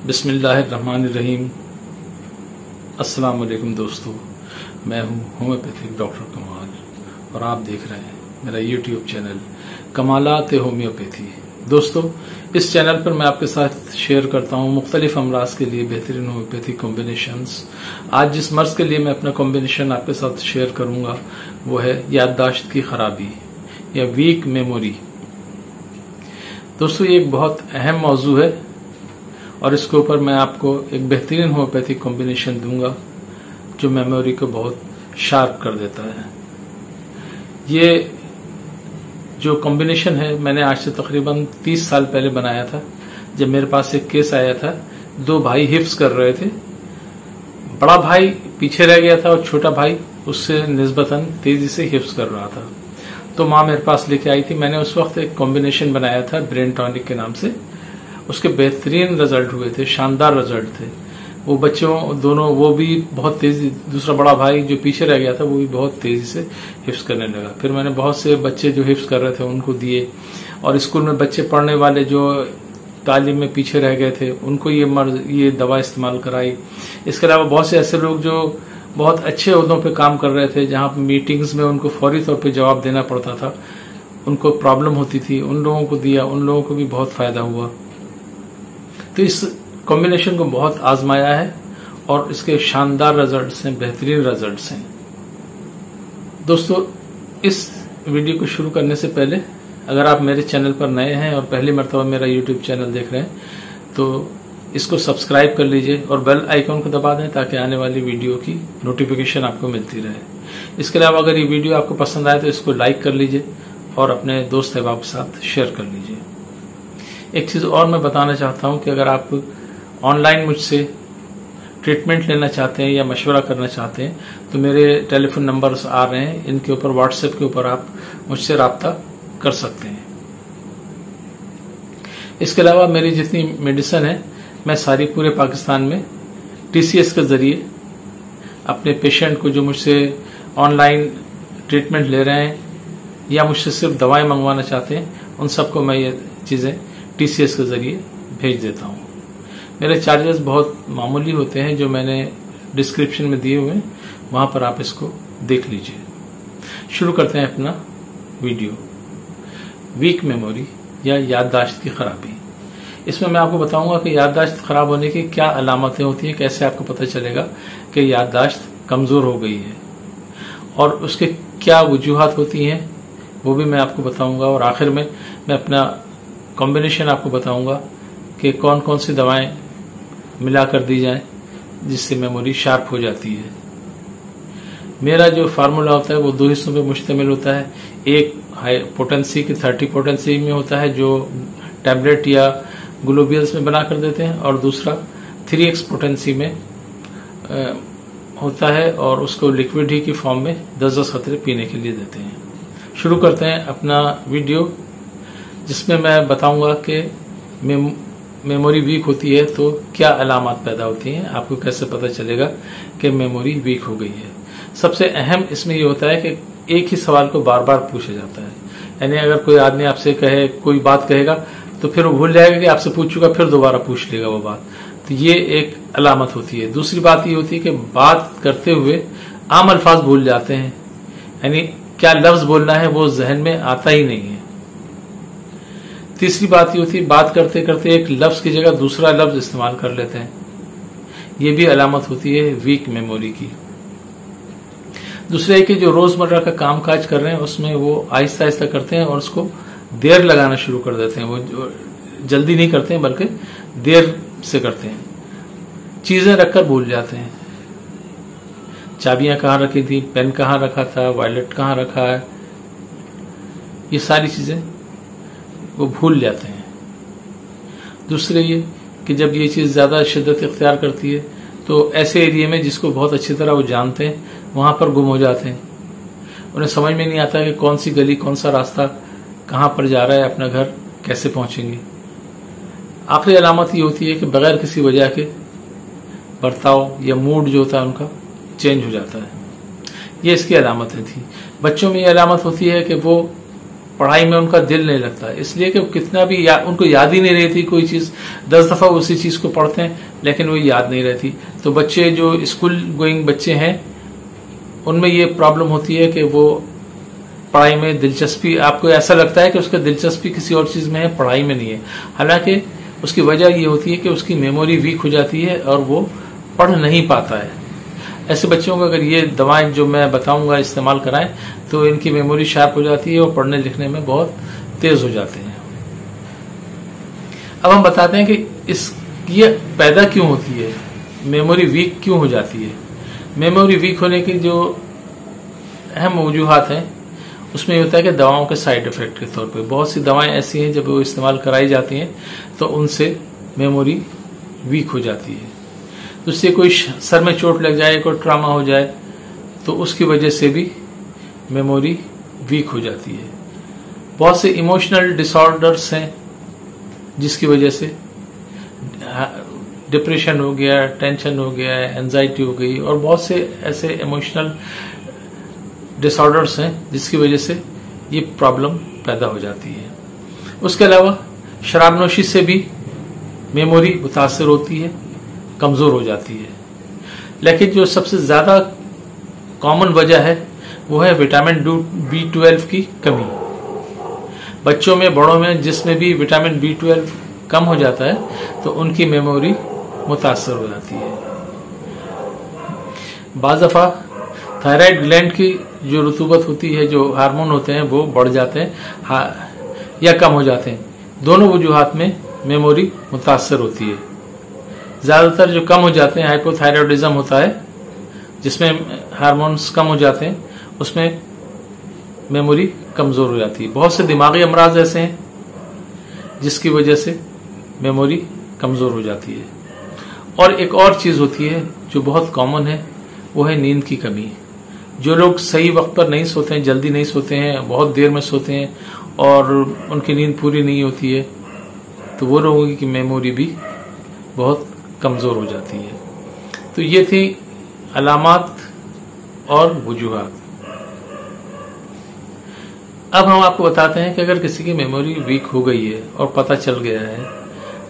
बिस्मिल्लाहिर्रहमानिर्रहीम। अस्सलाम वालेकुम दोस्तों, मैं हूं होम्योपैथिक डॉक्टर कमाल और आप देख रहे हैं मेरा यूट्यूब चैनल कमालात होम्योपैथी। दोस्तों, इस चैनल पर मैं आपके साथ शेयर करता हूं मुख्तलिफ अमराज के लिए बेहतरीन होम्योपैथिक कॉम्बिनेशंस। आज जिस मर्ज के लिए मैं अपना कॉम्बिनेशन आपके साथ शेयर करूंगा वो है याददाश्त की खराबी या वीक मेमोरी। दोस्तों, ये एक बहुत अहम मौजू है और इसके ऊपर मैं आपको एक बेहतरीन होम्योपैथिक कॉम्बिनेशन दूंगा जो मेमोरी को बहुत शार्प कर देता है। ये जो कॉम्बिनेशन है मैंने आज से तकरीबन 30 साल पहले बनाया था, जब मेरे पास एक केस आया था। दो भाई हिफ्स कर रहे थे, बड़ा भाई पीछे रह गया था और छोटा भाई उससे निस्बतन तेजी से हिफ्स कर रहा था। तो माँ मेरे पास लेके आई थी। मैंने उस वक्त एक कॉम्बिनेशन बनाया था ब्रेन टॉनिक के नाम से। उसके बेहतरीन रिजल्ट हुए थे, शानदार रिजल्ट थे। वो बच्चों दोनों, वो भी बहुत तेजी, दूसरा बड़ा भाई जो पीछे रह गया था वो भी बहुत तेजी से हिफ्स करने लगा। फिर मैंने बहुत से बच्चे जो हिफ्स कर रहे थे उनको दिए, और स्कूल में बच्चे पढ़ने वाले जो तालीम में पीछे रह गए थे उनको ये दवा इस्तेमाल कराई। इसके अलावा बहुत से ऐसे लोग जो बहुत अच्छे ओहदों पे काम कर रहे थे, जहां मीटिंग्स में उनको फौरी तौर पे जवाब देना पड़ता था, उनको प्रॉब्लम होती थी, उन लोगों को दिया, उन लोगों को भी बहुत फायदा हुआ। तो इस कॉम्बिनेशन को बहुत आजमाया है और इसके शानदार रिजल्ट्स हैं, बेहतरीन रिजल्ट्स हैं। दोस्तों, इस वीडियो को शुरू करने से पहले अगर आप मेरे चैनल पर नए हैं और पहली मर्तबा मेरा यूट्यूब चैनल देख रहे हैं तो इसको सब्सक्राइब कर लीजिए और बेल आइकन को दबा दें ताकि आने वाली वीडियो की नोटिफिकेशन आपको मिलती रहे। इसके अलावा अगर ये वीडियो आपको पसंद आए तो इसको लाइक कर लीजिए और अपने दोस्त अहबाब के साथ शेयर कर लीजिए। एक चीज और मैं बताना चाहता हूं कि अगर आप ऑनलाइन मुझसे ट्रीटमेंट लेना चाहते हैं या मशवरा करना चाहते हैं तो मेरे टेलीफोन नंबर्स आ रहे हैं, इनके ऊपर व्हाट्सएप के ऊपर आप मुझसे राब्ता कर सकते हैं। इसके अलावा मेरी जितनी मेडिसिन है मैं सारी पूरे पाकिस्तान में टीसीएस के जरिए अपने पेशेंट को जो मुझसे ऑनलाइन ट्रीटमेंट ले रहे हैं या मुझसे सिर्फ दवाएं मंगवाना चाहते हैं उन सबको मैं ये चीजें टीसीएस के जरिए भेज देता हूं। मेरे चार्जेस बहुत मामूली होते हैं जो मैंने डिस्क्रिप्शन में दिए हुए हैं, वहां पर आप इसको देख लीजिए। शुरू करते हैं अपना वीडियो। वीक मेमोरी या याददाश्त की खराबी। इसमें मैं आपको बताऊंगा कि याददाश्त खराब होने की क्या अलामतें होती हैं, कैसे आपको पता चलेगा कि याददाश्त कमजोर हो गई है और उसके क्या वजूहात होती हैं वो भी मैं आपको बताऊंगा। और आखिर में मैं अपना कॉम्बिनेशन आपको बताऊंगा कि कौन कौन सी दवाएं मिलाकर दी जाएं जिससे मेमोरी शार्प हो जाती है। मेरा जो फार्मूला होता है वो दो हिस्सों पे मुश्तमिल होता है। एक हाई पोटेंसी की 30 पोटेंसी में होता है जो टैबलेट या ग्लोबियल्स में बना कर देते हैं, और दूसरा 3x पोटेंसी में होता है और उसको लिक्विड ही की फॉर्म में 10-10 खतरे पीने के लिए देते हैं। शुरू करते हैं अपना वीडियो जिसमें मैं बताऊंगा कि मेमोरी वीक होती है तो क्या अलामत पैदा होती हैं, आपको कैसे पता चलेगा कि मेमोरी वीक हो गई है। सबसे अहम इसमें ये होता है कि एक ही सवाल को बार बार पूछा जाता है। यानी अगर कोई आदमी आपसे कहे, कोई बात कहेगा तो फिर वो भूल जाएगा कि आपसे पूछ चुका, फिर दोबारा पूछ लेगा वो बात। तो ये एक अलामत होती है। दूसरी बात ये होती है कि बात करते हुए आम अल्फाज भूल जाते हैं, यानी क्या लफ्ज बोलना है वो जहन में आता ही नहीं है। तीसरी बात ये होती है बात करते करते एक लफ्ज की जगह दूसरा लफ्ज इस्तेमाल कर लेते हैं, ये भी अलामत होती है वीक मेमोरी की। दूसरा है कि जो रोजमर्रा का काम काज कर रहे हैं उसमें वो आहिस्ता आहिस्ता करते हैं और उसको देर लगाना शुरू कर देते हैं। वो जल्दी नहीं करते हैं बल्कि देर से करते हैं। चीजें रखकर भूल जाते हैं, चाबियां कहाँ रखी थी, पेन कहाँ रखा था, वॉलेट कहाँ रखा है, ये सारी चीजें वो भूल जाते हैं। दूसरे ये कि जब ये चीज ज्यादा शिद्दत इख्तियार करती है तो ऐसे एरिया में जिसको बहुत अच्छी तरह वो जानते हैं वहां पर गुम हो जाते हैं। उन्हें समझ में नहीं आता कि कौन सी गली, कौन सा रास्ता कहां पर जा रहा है, अपना घर कैसे पहुंचेंगे। आखिरी अलामत ये होती है कि बगैर किसी वजह के बर्ताव या मूड जो होता है उनका चेंज हो जाता है। ये इसकी अलामतें थी। बच्चों में ये अलामत होती है कि वो पढ़ाई में उनका दिल नहीं लगता, इसलिए कि कितना भी उनको याद ही नहीं रहती कोई चीज, 10 दफा उसी चीज को पढ़ते हैं लेकिन वो याद नहीं रहती। तो बच्चे जो स्कूल गोइंग बच्चे हैं उनमें ये प्रॉब्लम होती है कि वो पढ़ाई में दिलचस्पी, आपको ऐसा लगता है कि उसका दिलचस्पी किसी और चीज में है, पढ़ाई में नहीं है। हालांकि उसकी वजह ये होती है कि उसकी मेमोरी वीक हो जाती है और वो पढ़ नहीं पाता है। ऐसे बच्चों को अगर ये दवाएं जो मैं बताऊंगा इस्तेमाल कराएं तो इनकी मेमोरी शार्प हो जाती है और पढ़ने लिखने में बहुत तेज हो जाते हैं। अब हम बताते हैं कि ये पैदा क्यों होती है, मेमोरी वीक क्यों हो जाती है। मेमोरी वीक होने की जो अहम वजूहात हैं उसमें ये होता है कि दवाओं के साइड इफेक्ट के तौर पे बहुत सी दवाएं ऐसी हैं जब वो इस्तेमाल कराई जाती हैं तो उनसे मेमोरी वीक हो जाती है। तो उससे कोई सर में चोट लग जाए, कोई ट्रामा हो जाए तो उसकी वजह से भी मेमोरी वीक हो जाती है। बहुत से इमोशनल डिसऑर्डर्स हैं जिसकी वजह से डिप्रेशन हो गया, टेंशन हो गया, एंजाइटी हो गई और बहुत से ऐसे इमोशनल डिसऑर्डर्स हैं जिसकी वजह से ये प्रॉब्लम पैदा हो जाती है। उसके अलावा शराबनोशी से भी मेमोरी मुतासर होती है, कमजोर हो जाती है। लेकिन जो सबसे ज्यादा कॉमन वजह है वो है विटामिन B12 की कमी। बच्चों में, बड़ों में जिसमें भी विटामिन B12 कम हो जाता है तो उनकी मेमोरी मुतासर हो जाती है। बाज़ दफा थायराइड ग्लैंड की जो रुतूबत होती है, जो हार्मोन होते हैं वो बढ़ जाते हैं या कम हो जाते हैं। दोनों वजूहात में मेमोरी मुतासर होती है। ज्यादातर जो कम हो जाते हैं, हाइपोथायरॉयडिज्म होता है जिसमें हार्मोन्स कम हो जाते हैं, उसमें मेमोरी कमजोर हो जाती है। बहुत से दिमागी अमराज ऐसे हैं जिसकी वजह से मेमोरी कमजोर हो जाती है। और एक और चीज होती है जो बहुत कॉमन है, वो है नींद की कमी। जो लोग सही वक्त पर नहीं सोते हैं, जल्दी नहीं सोते हैं, बहुत देर में सोते हैं और उनकी नींद पूरी नहीं होती है, तो वो लोगों की मेमोरी भी बहुत कमजोर हो जाती है। तो ये थी अलामात और वजूहात। अब हम आपको बताते हैं कि अगर किसी की मेमोरी वीक हो गई है और पता चल गया है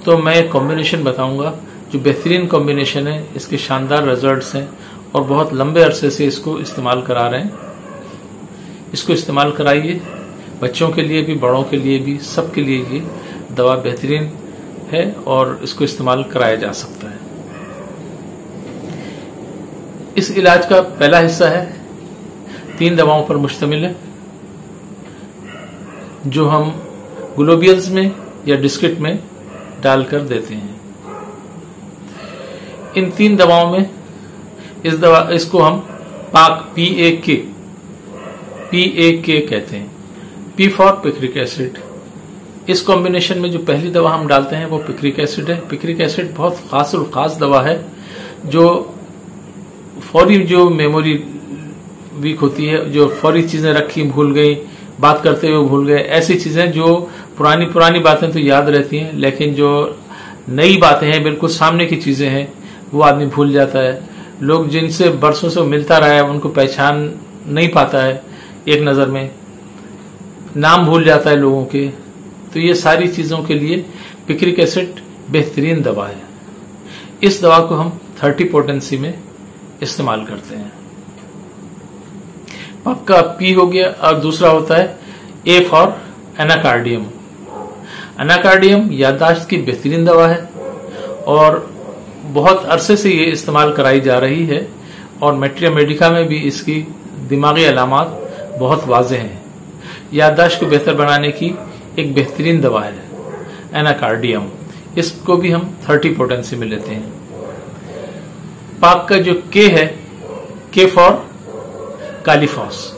तो मैं एक कॉम्बिनेशन बताऊंगा जो बेहतरीन कॉम्बिनेशन है, इसके शानदार रिजल्ट्स हैं और बहुत लंबे अरसे से इसको इस्तेमाल करा रहे हैं। इसको इस्तेमाल कराइए, बच्चों के लिए भी, बड़ों के लिए भी, सबके लिए ये दवा बेहतरीन है और इसको इस्तेमाल कराया जा सकता है। इस इलाज का पहला हिस्सा है 3 दवाओं पर मुश्तमिल है जो हम ग्लोबियल्स में या डिस्किट में डालकर देते हैं। इन 3 दवाओं में इसको हम PAK कहते हैं, P फॉर पिक्रिक एसिड। इस कॉम्बिनेशन में जो पहली दवा हम डालते हैं वो पिक्रिक एसिड है। पिक्रिक एसिड बहुत खास दवा है जो फौरी जो मेमोरी वीक होती है, जो फौरी चीजें रखी भूल गई, बात करते हुए भूल गए, ऐसी चीजें जो पुरानी बातें तो याद रहती हैं लेकिन जो नई बातें हैं, बिल्कुल सामने की चीजें हैं, वो आदमी भूल जाता है। लोग जिनसे बरसों से मिलता रहा है उनको पहचान नहीं पाता है, एक नजर में नाम भूल जाता है लोगों के। तो ये सारी चीजों के लिए पिक्रिक एसिड बेहतरीन दवा है। इस दवा को हम 30 पोटेंसी में इस्तेमाल करते हैं। आपका P हो गया और दूसरा होता है A फॉर एनाकार्डियम। एनाकार्डियम याददाश्त की बेहतरीन दवा है और बहुत अरसे से ये इस्तेमाल कराई जा रही है और मैट्रिया मेडिका में भी इसकी दिमागी अलामात बहुत वाज़ेह हैं। याददाश्त को बेहतर बनाने की एक बेहतरीन दवा है एनाकार्डियम। इसको भी हम 30 पोटेंसी में लेते हैं। पाक का जो K है, K फॉर कालीफॉस।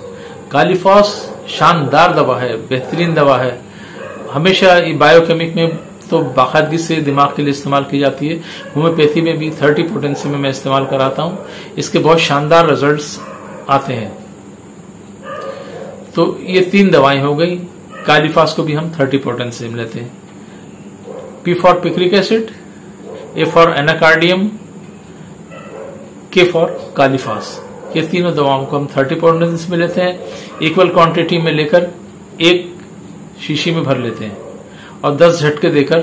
कालीफॉस शानदार दवा है, बेहतरीन दवा है। हमेशा बायोकेमिक में तो बाकायदगी से दिमाग के लिए इस्तेमाल की जाती है। होम्योपैथी में भी 30 पोटेंसी में मैं इस्तेमाल कराता हूं। इसके बहुत शानदार रिजल्ट्स आते हैं। तो ये 3 दवाएं हो गई। कालीफॉस को भी हम 30 पोटेंसी में लेते हैं। P for picric acid, A for Anacardium, K for Kali phos. ये तीनों दवाओं को हम 30 पोटेंसी में लेते हैं। इक्वल क्वांटिटी में लेकर एक शीशी में भर लेते हैं और 10 झटके देकर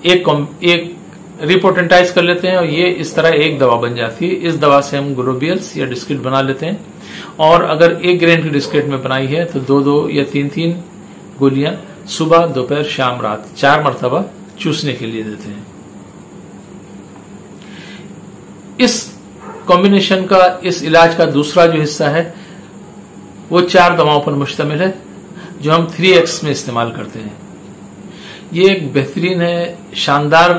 एक रिपोटेंटाइज कर लेते हैं और ये इस तरह एक दवा बन जाती है। इस दवा से हम ग्लोबियल्स या डिस्किट बना लेते हैं और अगर 1 ग्रेन की डिस्किट में बनाई है तो 2-2 या 3-3 गोलियां सुबह, दोपहर, शाम, रात 4 मरतबा चूसने के लिए देते हैं। इस कॉम्बिनेशन का, इस इलाज का दूसरा जो हिस्सा है वो 4 दवाओं पर मुश्तमिल है जो हम 3X में इस्तेमाल करते हैं। ये एक बेहतरीन है, शानदार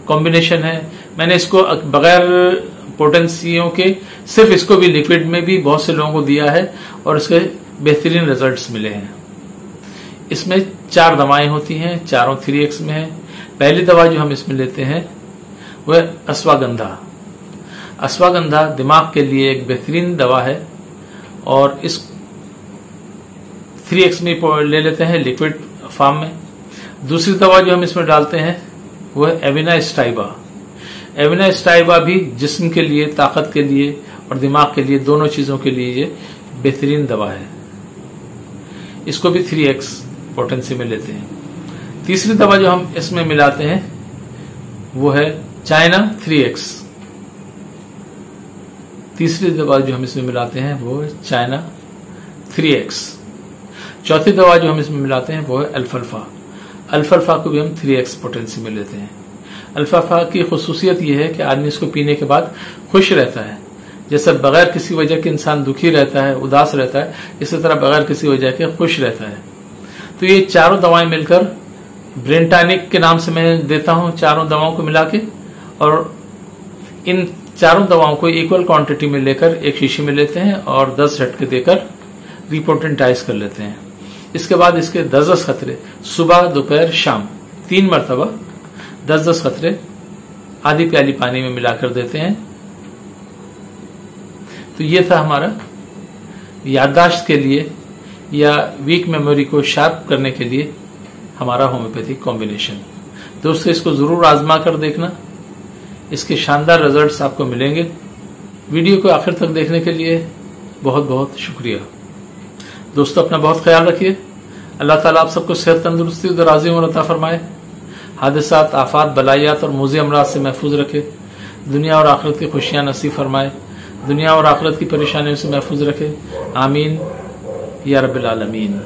कॉम्बिनेशन है। मैंने इसको बगैर पोटेंसियों के सिर्फ इसको भी लिक्विड में भी बहुत से लोगों को दिया है और इसके बेहतरीन रिजल्ट्स मिले हैं। इसमें 4 दवाएं होती हैं, चारों 3X में है। पहली दवा जो हम इसमें लेते हैं वह अश्वगंधा। अश्वगंधा दिमाग के लिए एक बेहतरीन दवा है और इस 3X में ले लेते हैं लिक्विड फॉर्म में। दूसरी दवा जो हम इसमें डालते हैं वह एविना स्टाइबा। एविना स्टाइबा भी जिस्म के लिए, ताकत के लिए और दिमाग के लिए, दोनों चीजों के लिए ये बेहतरीन दवा है। इसको भी 3X पोटेंसी में लेते हैं। तीसरी दवा जो हम इसमें मिलाते हैं वो है चाइना 3X। तीसरी दवा जो हम इसमें मिलाते हैं वो है चाइना 3X। चौथी दवा जो हम इसमें मिलाते हैं वो है अल्फाल्फा। अल्फाल्फा को भी हम 3X पोटेंसी में लेते हैं। अल्फाल्फा की खुसूसियत यह है कि आदमी इसको पीने के बाद खुश रहता है। जैसे बगैर किसी वजह के इंसान दुखी रहता है, उदास रहता है, इसी तरह बगैर किसी वजह के खुश रहता है। तो ये चारों दवाएं मिलकर ब्रेन टॉनिक के नाम से मैं देता हूं, चारों दवाओं को मिला के, और इन चारों दवाओं को इक्वल क्वांटिटी में लेकर एक शीशी में लेते हैं और 10 झटके देकर रिपोटेंटाइज कर लेते हैं। इसके बाद इसके 10-10 खतरे सुबह, दोपहर, शाम 3 मरतबा 10-10 खतरे आधी प्याली पानी में मिलाकर देते हैं। तो ये था हमारा याददाश्त के लिए या वीक मेमोरी को शार्प करने के लिए हमारा होम्योपैथिक कॉम्बिनेशन। दोस्तों, इसको जरूर आजमा कर देखना, इसके शानदार रिजल्ट्स आपको मिलेंगे। वीडियो को आखिर तक देखने के लिए बहुत बहुत शुक्रिया। दोस्तों, अपना बहुत ख्याल रखिए। अल्लाह ताला आप सबको सेहत, तंदुरुस्ती, दराज़ी उम्र अता फरमाए। हादिसात, आफात, बलायात और मुज़ी अमराज से महफूज रखे। दुनिया और आखिरत की खुशियां नसीब फरमाए। दुनिया और आखिरत की परेशानियों से महफूज रखे। आमीन या रब्बिल आलमीन।